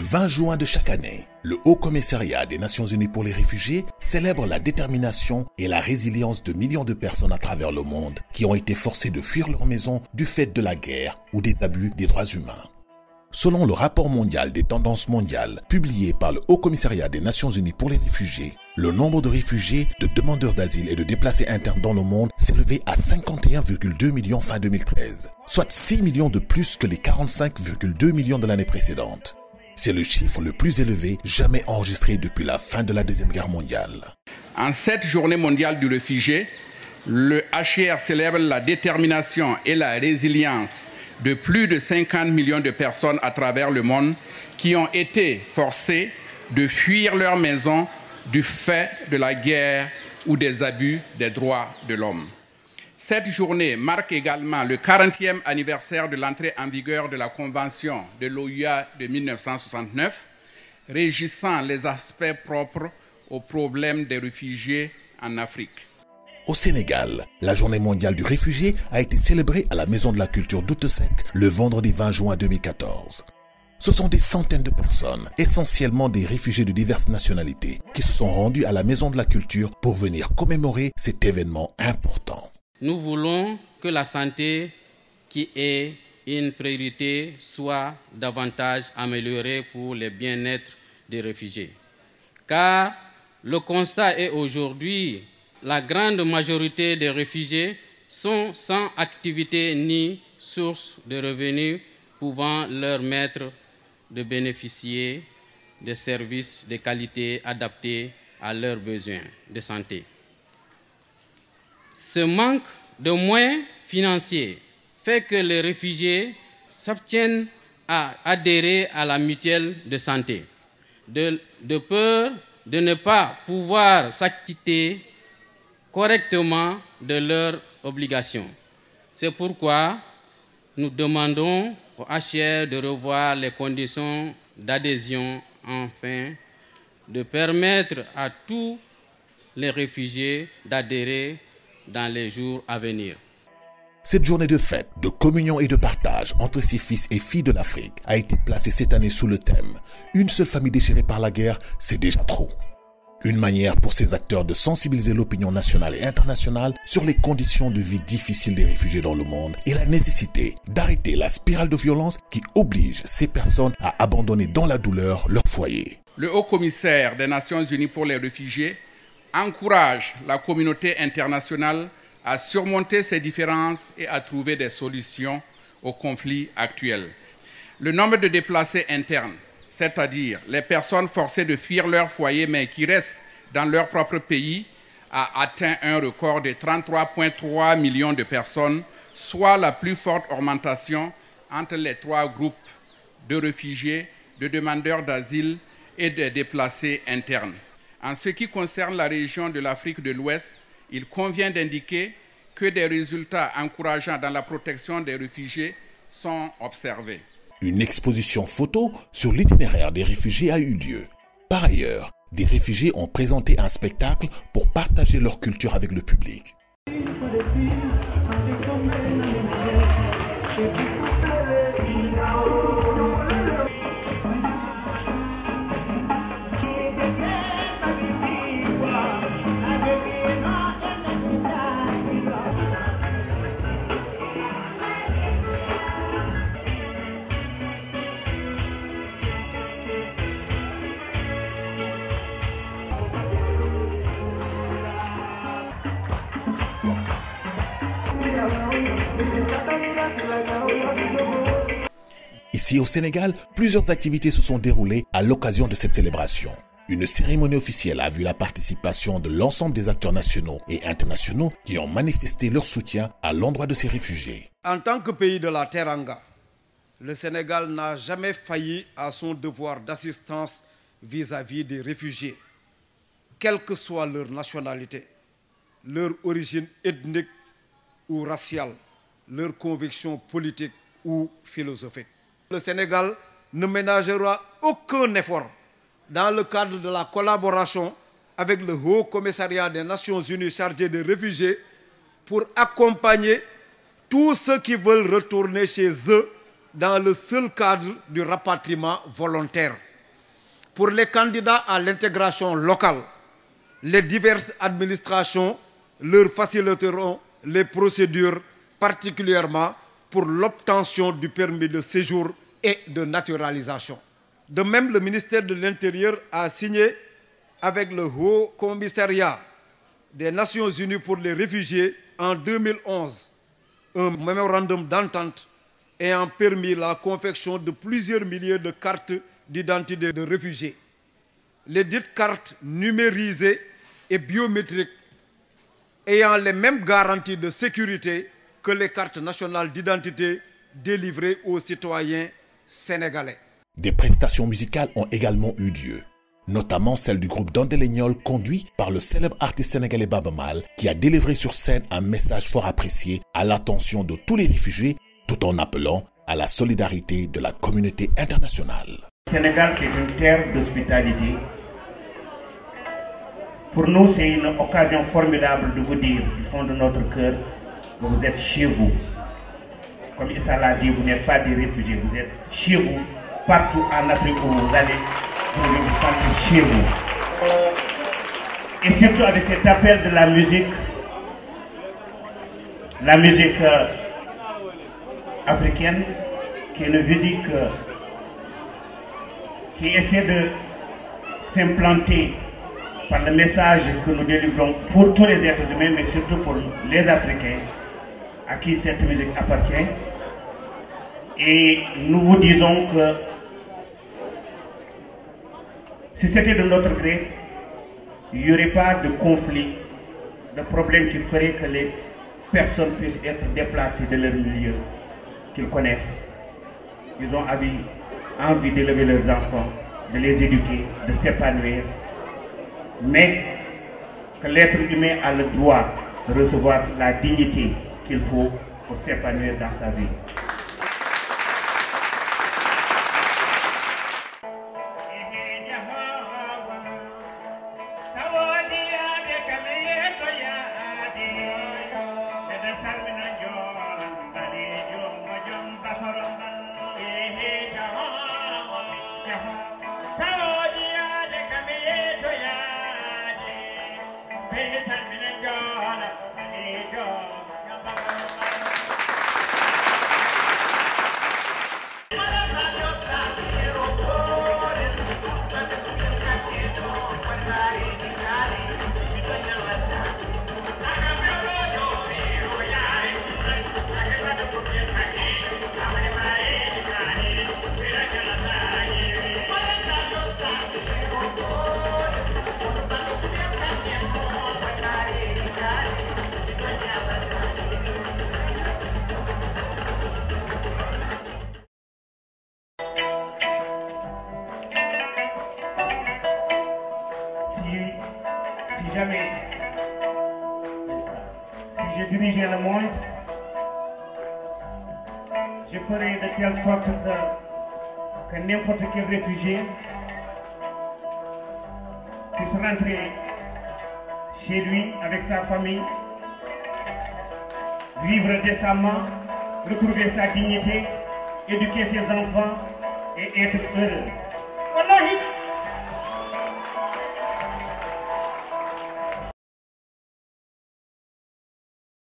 Le 20 juin de chaque année, le Haut Commissariat des Nations Unies pour les réfugiés célèbre la détermination et la résilience de millions de personnes à travers le monde qui ont été forcées de fuir leur maison du fait de la guerre ou des abus des droits humains. Selon le rapport mondial des tendances mondiales publié par le Haut Commissariat des Nations Unies pour les réfugiés, le nombre de réfugiés, de demandeurs d'asile et de déplacés internes dans le monde s'élevait à 51,2 millions fin 2013, soit 6 millions de plus que les 45,2 millions de l'année précédente. C'est le chiffre le plus élevé jamais enregistré depuis la fin de la Deuxième Guerre mondiale. En cette journée mondiale du réfugié, le HCR célèbre la détermination et la résilience de plus de 50 millions de personnes à travers le monde qui ont été forcées de fuir leur maison du fait de la guerre ou des abus des droits de l'homme. Cette journée marque également le 40e anniversaire de l'entrée en vigueur de la Convention de l'OUA de 1969, régissant les aspects propres aux problèmes des réfugiés en Afrique. Au Sénégal, la Journée mondiale du réfugié a été célébrée à la Maison de la Culture d'Outesec le vendredi 20 juin 2014. Ce sont des centaines de personnes, essentiellement des réfugiés de diverses nationalités, qui se sont rendus à la Maison de la Culture pour venir commémorer cet événement important. Nous voulons que la santé, qui est une priorité, soit davantage améliorée pour le bien-être des réfugiés. Car le constat est aujourd'hui, la grande majorité des réfugiés sont sans activité ni source de revenus pouvant leur permettre de bénéficier de services de qualité adaptés à leurs besoins de santé. Ce manque de moyens financiers fait que les réfugiés s'abstiennent à adhérer à la mutuelle de santé, de peur de ne pas pouvoir s'acquitter correctement de leurs obligations. C'est pourquoi nous demandons au HCR de revoir les conditions d'adhésion afin de permettre à tous les réfugiés d'adhérer dans les jours à venir. Cette journée de fête, de communion et de partage entre ces fils et filles de l'Afrique a été placée cette année sous le thème « Une seule famille déchirée par la guerre, c'est déjà trop ». Une manière pour ces acteurs de sensibiliser l'opinion nationale et internationale sur les conditions de vie difficiles des réfugiés dans le monde et la nécessité d'arrêter la spirale de violence qui oblige ces personnes à abandonner dans la douleur leur foyer. Le Haut Commissaire des Nations Unies pour les réfugiés encourage la communauté internationale à surmonter ces différences et à trouver des solutions aux conflits actuels. Le nombre de déplacés internes, c'est-à-dire les personnes forcées de fuir leur foyer mais qui restent dans leur propre pays, a atteint un record de 33,3 millions de personnes, soit la plus forte augmentation entre les trois groupes de réfugiés, de demandeurs d'asile et de déplacés internes. En ce qui concerne la région de l'Afrique de l'Ouest, il convient d'indiquer que des résultats encourageants dans la protection des réfugiés sont observés. Une exposition photo sur l'itinéraire des réfugiés a eu lieu. Par ailleurs, des réfugiés ont présenté un spectacle pour partager leur culture avec le public. Ici au Sénégal, plusieurs activités se sont déroulées à l'occasion de cette célébration. Une cérémonie officielle a vu la participation de l'ensemble des acteurs nationaux et internationaux qui ont manifesté leur soutien à l'endroit de ces réfugiés. En tant que pays de la Teranga, le Sénégal n'a jamais failli à son devoir d'assistance vis-à-vis des réfugiés, quelle que soit leur nationalité, leur origine ethnique ou raciale, leur conviction politique ou philosophique. Le Sénégal ne ménagera aucun effort dans le cadre de la collaboration avec le Haut Commissariat des Nations Unies chargé des réfugiés pour accompagner tous ceux qui veulent retourner chez eux dans le seul cadre du rapatriement volontaire. Pour les candidats à l'intégration locale, les diverses administrations leur faciliteront les procédures, particulièrement pour l'obtention du permis de séjour et de naturalisation. De même, le ministère de l'Intérieur a signé avec le Haut Commissariat des Nations Unies pour les réfugiés en 2011 un mémorandum d'entente ayant permis la confection de plusieurs milliers de cartes d'identité de réfugiés. Les dites cartes numérisées et biométriques ayant les mêmes garanties de sécurité que les cartes nationales d'identité délivrées aux citoyens sénégalais. Des prestations musicales ont également eu lieu, notamment celle du groupe Dandelegnol conduit par le célèbre artiste sénégalais Baaba Maal qui a délivré sur scène un message fort apprécié à l'attention de tous les réfugiés tout en appelant à la solidarité de la communauté internationale. Le Sénégal, c'est une terre d'hospitalité. Pour nous, c'est une occasion formidable de vous dire du fond de notre cœur que vous êtes chez vous. Comme Issa l'a dit, vous n'êtes pas des réfugiés, vous êtes chez vous. Partout en Afrique où vous allez, vous vous sentez chez vous. Et surtout avec cet appel de la musique africaine, qui est une musique qui essaie de s'implanter par le message que nous délivrons pour tous les êtres humains, mais surtout pour les Africains à qui cette musique appartient. Et nous vous disons que si c'était de notre gré, il n'y aurait pas de conflit, de problème qui ferait que les personnes puissent être déplacées de leur milieu qu'ils connaissent. Ils ont envie d'élever leurs enfants, de les éduquer, de s'épanouir, mais que l'être humain a le droit de recevoir la dignité qu'il faut pour s'épanouir dans sa vie. Si je dirigeais le monde, je ferais de telle sorte que n'importe quel réfugié puisse rentrer chez lui avec sa famille, vivre décemment, retrouver sa dignité, éduquer ses enfants et être heureux.